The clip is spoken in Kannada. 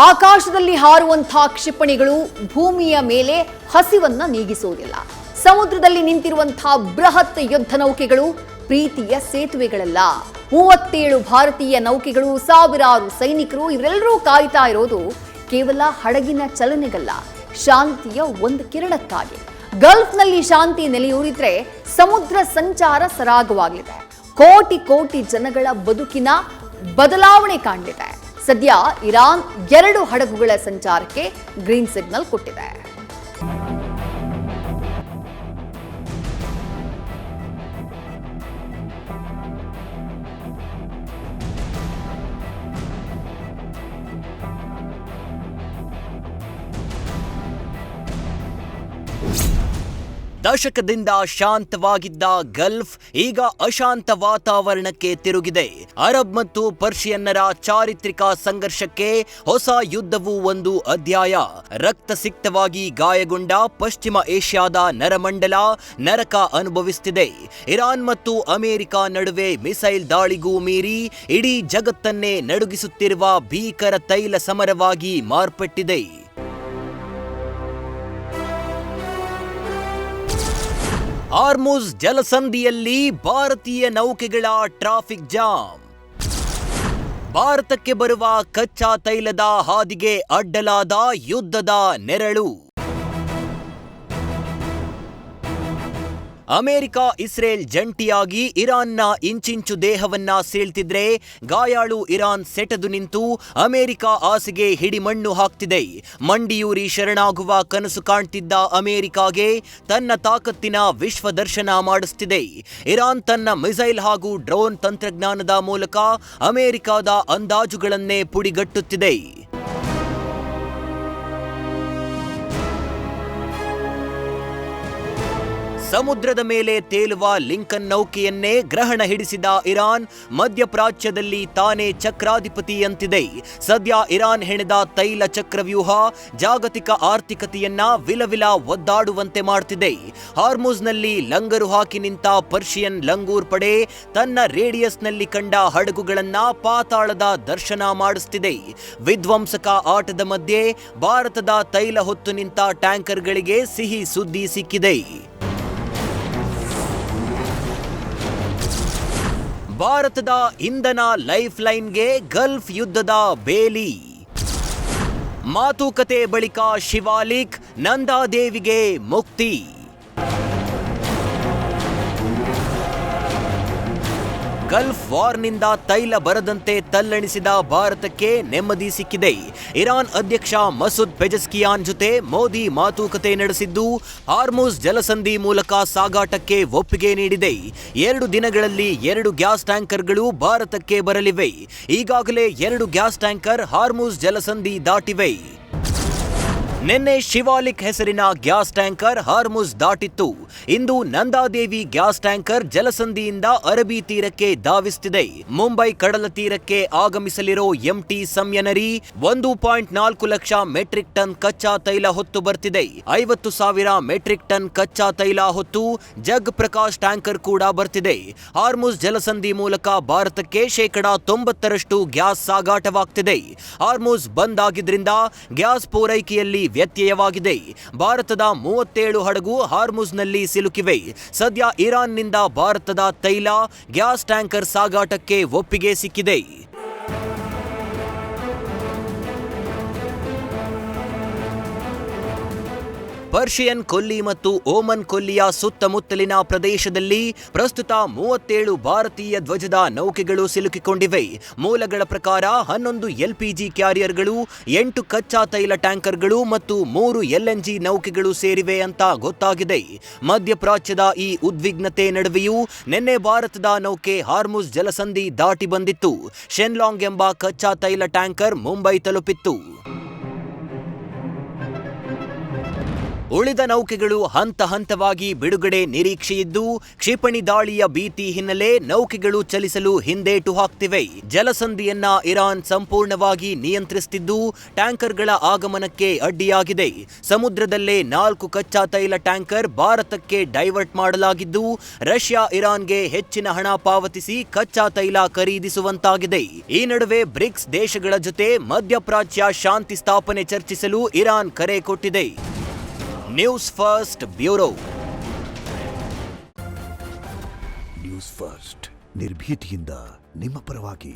ಆಕಾಶದಲ್ಲಿ ಹಾರುವಂತಹ ಕ್ಷಿಪಣಿಗಳು ಭೂಮಿಯ ಮೇಲೆ ಹಸಿವನ್ನ ನೀಗಿಸುವುದಿಲ್ಲ. ಸಮುದ್ರದಲ್ಲಿ ನಿಂತಿರುವಂತಹ ಬೃಹತ್ ಯುದ್ಧ ನೌಕೆಗಳು ಪ್ರೀತಿಯ ಸೇತುವೆಗಳಲ್ಲ. 37 ಭಾರತೀಯ ನೌಕೆಗಳು, ಸಾವಿರಾರು ಸೈನಿಕರು ಇವರೆಲ್ಲರೂ ಕಾಯ್ತಾ ಇರೋದು ಕೇವಲ ಹಡಗಿನ ಚಲನೆಗಲ್ಲ, ಶಾಂತಿಯ ಒಂದು ಕಿರಣಕ್ಕಾಗಿ. ಗಲ್ಫ್ನಲ್ಲಿ ಶಾಂತಿ ನೆಲೆಯೂರಿದ್ರೆ ಸಮುದ್ರ ಸಂಚಾರ ಸರಾಗವಾಗಲಿದೆ. ಕೋಟಿ ಕೋಟಿ ಜನಗಳ ಬದುಕಿನ ಬದಲಾವಣೆ ಕಾಣಲಿದೆ. ಸದ್ಯ ಇರಾನ್ 2 ಹಡಗುಗಳ ಸಂಚಾರಕ್ಕೆ ಗ್ರೀನ್ ಸಿಗ್ನಲ್ ಕೊಟ್ಟಿದೆ. ದಶಕದಿಂದ ಶಾಂತವಾಗಿದ್ದ ಗಲ್ಫ್ ಈಗ ಅಶಾಂತ ವಾತಾವರಣಕ್ಕೆ ತಿರುಗಿದೆ. ಅರಬ್ ಮತ್ತು ಪರ್ಷಿಯನ್ನರ ಚಾರಿತ್ರಿಕ ಸಂಘರ್ಷಕ್ಕೆ ಹೊಸ ಯುದ್ಧವು ಒಂದು ಅಧ್ಯಾಯ. ರಕ್ತಸಿಕ್ತವಾಗಿ ಗಾಯಗೊಂಡ ಪಶ್ಚಿಮ ಏಷ್ಯಾದ ನರಮಂಡಲ ನರಕ ಅನುಭವಿಸುತ್ತಿದೆ. ಇರಾನ್ ಮತ್ತು ಅಮೆರಿಕ ನಡುವೆ ಮಿಸೈಲ್ ದಾಳಿಗೂ ಮೀರಿ ಇಡೀ ಜಗತ್ತನ್ನೇ ನಡುಗಿಸುತ್ತಿರುವ ಭೀಕರ ತೈಲ ಸಮರವಾಗಿ ಮಾರ್ಪಟ್ಟಿದೆ. ಹಾರ್ಮುಜ್ ಜಲಸಂಧಿಯಲ್ಲಿ ಭಾರತೀಯ ನೌಕೆಗಳ ಟ್ರಾಫಿಕ್ ಜಾಮ್. ಭಾರತಕ್ಕೆ ಬರುವ ಕಚ್ಚಾ ತೈಲದ ಹಾದಿಗೆ ಅಡ್ಡಲಾದ ಯುದ್ಧದ ನೆರಳು. ಅಮೆರಿಕ ಇಸ್ರೇಲ್ ಜಂಟಿಯಾಗಿ ಇರಾನ್ನ ಇಂಚಿಂಚು ದೇಹವನ್ನ ಸೀಳ್ತಿದ್ರೆ ಗಾಯಾಳು ಇರಾನ್ ಸೆಟೆದು ನಿಂತು ಅಮೆರಿಕ ಆಸೆಗೆ ಹಿಡಿಮಣ್ಣು ಹಾಕ್ತಿದೆ. ಮಂಡಿಯೂರಿ ಶರಣಾಗುವ ಕನಸು ಕಾಣ್ತಿದ್ದ ಅಮೆರಿಕಾಗೆ ತನ್ನ ತಾಕತ್ತಿನ ವಿಶ್ವದರ್ಶನ ಮಾಡಿಸ್ತಿದೆ. ಇರಾನ್ ತನ್ನ ಮಿಸೈಲ್ ಹಾಗೂ ಡ್ರೋನ್ ತಂತ್ರಜ್ಞಾನದ ಮೂಲಕ ಅಮೆರಿಕದ ಅಂದಾಜುಗಳನ್ನೇ ಪುಡಿಗಟ್ಟುತ್ತಿದೆ. ಸಮುದ್ರದ ಮೇಲೆ ತೇಲುವ ಲಿಂಕನ್ ನೌಕೆಯನ್ನೇ ಗ್ರಹಣ ಹಿಡಿಸಿದ ಇರಾನ್ ಮಧ್ಯಪ್ರಾಚ್ಯದಲ್ಲಿ ತಾನೇ ಚಕ್ರಾಧಿಪತಿಯಂತಿದೆ. ಸದ್ಯ ಇರಾನ್ ಹೆಣೆದ ತೈಲ ಚಕ್ರವ್ಯೂಹ ಜಾಗತಿಕ ಆರ್ಥಿಕತೆಯನ್ನ ವಿಲವಿಲ ಒದ್ದಾಡುವಂತೆ ಮಾಡ್ತಿದೆ. ಹಾರ್ಮುಜ್ನಲ್ಲಿ ಲಂಗರು ಹಾಕಿ ನಿಂತ ಪರ್ಷಿಯನ್ ಲಂಗೂರ್ ಪಡೆ ತನ್ನ ರೇಡಿಯಸ್ನಲ್ಲಿ ಕಂಡ ಹಡಗುಗಳನ್ನ ಪಾತಾಳದ ದರ್ಶನ ಮಾಡಿಸ್ತಿದೆ. ವಿಧ್ವಂಸಕ ಆಟದ ಮಧ್ಯೆ ಭಾರತದ ತೈಲ ಹೊತ್ತು ನಿಂತ ಟ್ಯಾಂಕರ್ಗಳಿಗೆ ಸಿಹಿ ಸುದ್ದಿ ಸಿಕ್ಕಿದೆ. ಭಾರತದ ಇಂಧನ ಲೈಫ್ ಲೈನ್ಗೆ ಗಲ್ಫ್ ಯುದ್ಧದ ಬೇಲಿ. ಮಾತುಕತೆ ಬಳಿಕ ಶಿವಾಲಿಕ್, ನಂದಾದೇವಿಗೆ ಮುಕ್ತಿ. ಗಲ್ಫ್ ವಾರ್ನಿಂದ ತೈಲ ಬರದಂತೆ ತಲ್ಲಣಿಸಿದ ಭಾರತಕ್ಕೆ ನೆಮ್ಮದಿ ಸಿಕ್ಕಿದೆ. ಇರಾನ್ ಅಧ್ಯಕ್ಷ ಮಸೂದ್ ಪೆಜೆಸ್ಕಿಯಾನ್ ಜೊತೆ ಮೋದಿ ಮಾತುಕತೆ ನಡೆಸಿದ್ದು ಹಾರ್ಮುಜ್ ಜಲಸಂಧಿ ಮೂಲಕ ಸಾಗಾಟಕ್ಕೆ ಒಪ್ಪಿಗೆ ನೀಡಿದೆ. 2 ದಿನಗಳಲ್ಲಿ 2 ಗ್ಯಾಸ್ ಟ್ಯಾಂಕರ್ಗಳು ಭಾರತಕ್ಕೆ ಬರಲಿವೆ. ಈಗಾಗಲೇ 2 ಗ್ಯಾಸ್ ಟ್ಯಾಂಕರ್ ಹಾರ್ಮುಜ್ ಜಲಸಂಧಿ ದಾಟಿವೆ. ನಿನ್ನೆ ಶಿವಾಲಿಕ್ ಹೆಸರಿನ ಗ್ಯಾಸ್ ಟ್ಯಾಂಕರ್ ಹಾರ್ಮುಜ್ ದಾಟಿತ್ತು. ಇಂದು ನಂದಾದೇವಿ ಗ್ಯಾಸ್ ಟ್ಯಾಂಕರ್ ಜಲಸಂಧಿಯಿಂದ ಅರಬ್ಬಿ ತೀರಕ್ಕೆ ಧಾವಿಸುತ್ತಿದೆ. ಮುಂಬೈ ಕಡಲ ತೀರಕ್ಕೆ ಆಗಮಿಸಲಿರೋ ಎಂಟಿ ಸಂಯನರಿ 1.4 ಲಕ್ಷ ಮೆಟ್ರಿಕ್ ಟನ್ ಕಚ್ಚಾ ತೈಲ ಹೊತ್ತು ಬರ್ತಿದೆ. 50,000 ಮೆಟ್ರಿಕ್ ಟನ್ ಕಚ್ಚಾ ತೈಲ ಹೊತ್ತು ಜಗ್ ಪ್ರಕಾಶ್ ಟ್ಯಾಂಕರ್ ಕೂಡ ಬರ್ತಿದೆ. ಹಾರ್ಮುಜ್ ಜಲಸಂಧಿ ಮೂಲಕ ಭಾರತಕ್ಕೆ 90% ಗ್ಯಾಸ್ ಸಾಗಾಟವಾಗ್ತಿದೆ. ಹಾರ್ಮುಜ್ ಬಂದ್ ಆಗಿದ್ರಿಂದ ಗ್ಯಾಸ್ ಪೂರೈಕೆಯಲ್ಲಿ ವ್ಯತ್ಯಯವಾಗಿದೆ. ಭಾರತದ 37 ಹಡಗು ಹಾರ್ಮುಜ್ನಲ್ಲಿ ಸಿಲುಕಿವೆ. ಸದ್ಯ ಇರಾನ್ನಿಂದ ಭಾರತದ ತೈಲ, ಗ್ಯಾಸ್ ಟ್ಯಾಂಕರ್ ಸಾಗಾಟಕ್ಕೆ ಒಪ್ಪಿಗೆ ಸಿಕ್ಕಿದೆ. ಪರ್ಷಿಯನ್ ಕೊಲ್ಲಿ ಮತ್ತು ಓಮನ್ ಕೊಲ್ಲಿಯ ಸುತ್ತಮುತ್ತಲಿನ ಪ್ರದೇಶದಲ್ಲಿ ಪ್ರಸ್ತುತ 37 ಭಾರತೀಯ ಧ್ವಜದ ನೌಕೆಗಳು ಸಿಲುಕಿಕೊಂಡಿವೆ. ಮೂಲಗಳ ಪ್ರಕಾರ 11 LPG ಕ್ಯಾರಿಯರ್ಗಳು, 8 ಕಚ್ಚಾ ತೈಲ ಟ್ಯಾಂಕರ್ಗಳು ಮತ್ತು 3 LNG ನೌಕೆಗಳು ಸೇರಿವೆ ಅಂತ ಗೊತ್ತಾಗಿದೆ. ಮಧ್ಯಪ್ರಾಚ್ಯದ ಈ ಉದ್ವಿಗ್ನತೆ ನಡುವೆಯೂ ನಿನ್ನೆ ಭಾರತದ ನೌಕೆ ಹಾರ್ಮುಜ್ ಜಲಸಂಧಿ ದಾಟಿ ಬಂದಿತ್ತು. ಶೆನ್ಲಾಂಗ್ ಎಂಬ ಕಚ್ಚಾ ತೈಲ ಟ್ಯಾಂಕರ್ ಮುಂಬೈ ತಲುಪಿತ್ತು. ಉಳಿದ ನೌಕೆಗಳು ಹಂತ ಹಂತವಾಗಿ ಬಿಡುಗಡೆ ನಿರೀಕ್ಷೆಯಿದ್ದು, ಕ್ಷಿಪಣಿ ದಾಳಿಯ ಭೀತಿ ಹಿನ್ನೆಲೆ ನೌಕೆಗಳು ಚಲಿಸಲು ಹಿಂದೇಟು ಹಾಕ್ತಿವೆ. ಜಲಸಂಧಿಯನ್ನ ಇರಾನ್ ಸಂಪೂರ್ಣವಾಗಿ ನಿಯಂತ್ರಿಸುತ್ತಿದ್ದು, ಟ್ಯಾಂಕರ್ಗಳ ಆಗಮನಕ್ಕೆ ಅಡ್ಡಿಯಾಗಿದೆ. ಸಮುದ್ರದಲ್ಲೇ 4 ಕಚ್ಚಾ ತೈಲ ಟ್ಯಾಂಕರ್ ಭಾರತಕ್ಕೆ ಡೈವರ್ಟ್ ಮಾಡಲಾಗಿದ್ದು, ರಷ್ಯಾ ಇರಾನ್ಗೆ ಹೆಚ್ಚಿನ ಹಣ ಪಾವತಿಸಿ ಕಚ್ಚಾ ತೈಲ ಖರೀದಿಸುವಂತಾಗಿದೆ. ಈ ನಡುವೆ ಬ್ರಿಕ್ಸ್ ದೇಶಗಳ ಜೊತೆ ಮಧ್ಯಪ್ರಾಚ್ಯ ಶಾಂತಿ ಸ್ಥಾಪನೆ ಚರ್ಚಿಸಲು ಇರಾನ್ ಕರೆ ಕೊಟ್ಟಿದೆ. News first bureau. News first ನಿರ್ಭೀತಿಯಿಂದ ನಿಮ್ಮ ಪರವಾಗಿ.